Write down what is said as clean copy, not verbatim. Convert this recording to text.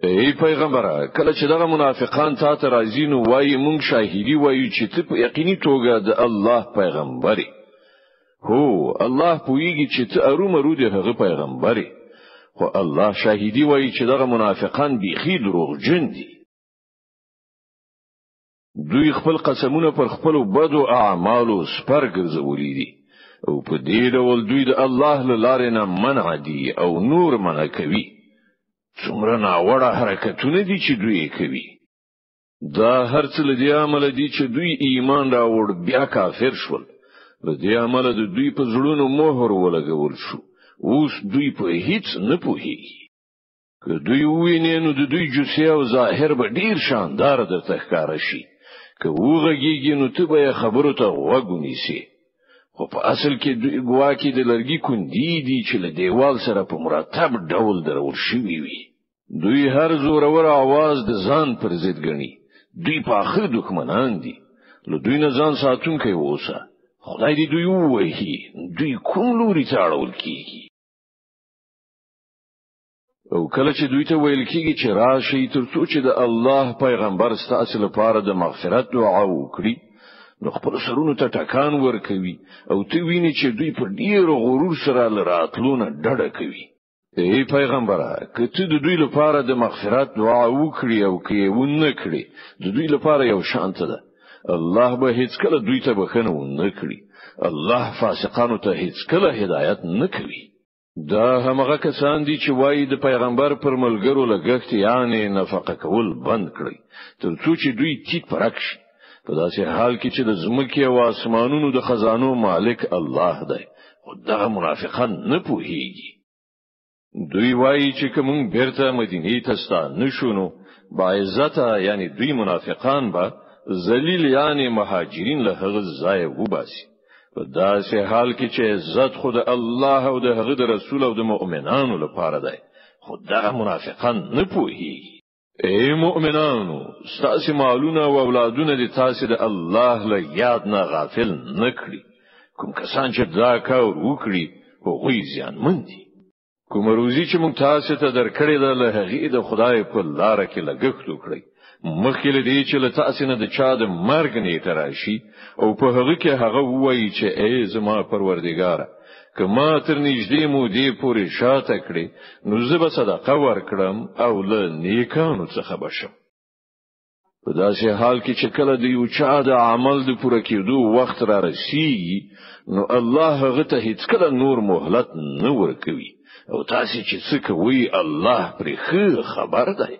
ای پیغمبره کله چې دغه منافقان تا ته راځي نو وایي مونږ شاهدی وایو چې ته په یقیني توګه د الله پیغمبري هو الله پویږي چې ته ارومرو د هغه پیغمبري خو الله شاهدی وایي چې دغه منافقان بیخي دروغجن دي دوی خپل قسمونه پر خپل بدو اعمالو سپر ګرځولي دي او په دې ډول دوی د الله له لارې نه منع دي او نور منع کوي څومره ناوړه حرکتونه دي چې دوی کوي دا هر څه له دې عمل دي چې دوی ایمان راوړ بیا کافر شول له دې عمل د دوی په زړونو مهر ولګول شو اوس دوی په هیڅ نه پوهیږي که دوی ویني نو د دوی جوسه او ظاهر به ډیر شاندار درته ښکار شي که وګږي نو ته به خبرو ته وګونیسي خو په اصل کې دوی ګواکې د لرګي کندي دي چې له دیوال سره په مرتب ډول درول شوی وي دوی هر زورور आवाज د ځان پر ضد غني دوی په اخر دښمنان دي له دوی نه ځان ساتونکي اوسه خدای دې دوی وایي دوی کوم لوري ته اړول کیږي او کله چې دوی ته ویل کیږي چې راشي ترڅو چې د الله پیغمبر ستاسو لپاره د مغفرت دعا وکړي نو خپل سرونو ته ټکان ورکوي او ته ویني چې دوی په ډیر غرور سره لراتلونه ډډه کوي ای پیغمبره که ته د دوی لپاره د مغفرت دعا وکړي او که یې ونه کړي د دوی لپاره یو شانت ده الله به هیڅ کله دوی ته بخنه ونه کړي الله فاسقانو ته هیڅ کله هدایت نه کوي دا همغه کسان دي چې وایي د پیغمبر پر ملګرو لګښت یعنی نفقه کول بند کړي ترڅو چې دوی تیت پرک شي په داسې حال کې چې د زمکې او اسمانونو د خزانو مالک الله دی خو دغه منافقان نه پوهیږي دوی وایي چې کوم بیرته مدینه ته ستانه شونو با عزت یعنی دوی منافقان به ذلیل یعنی مهاجرین له هغه ځای وباسي په داسې حال کې چې عزت خود الله او د هغه رسول او د مؤمنانو لپاره دی خو دغه منافقان نه پوهیږي ای مؤمنانو ستاسو مالونه او اولادونه دي تاسو د الله له یاد نه غافل نه کړی کوم کسان چې دا کار وکړي هغوی زیانمن دي کوم روزي چې مونږ تاسو ته درکړې ده له هغه د خدای په لار کې لګښت وکړي مخکې له دې چې له تاسو نه د چا د مرګ نیټه راشي او په هغه کې هغه وایي چې ای زما پروردګار کما تر نږدې مو دې پورې شاته کړې نو زه به صدقه ورکړم او له نیکانو څخه بشم په داسې حال کې چې کله د یو چا د عمل د پوره کېدو وخت را رسیږي نو الله هغه ته هیڅ کله نور مهلت نه ورکوي او تاسو چې څه کوي الله پرې خبر دی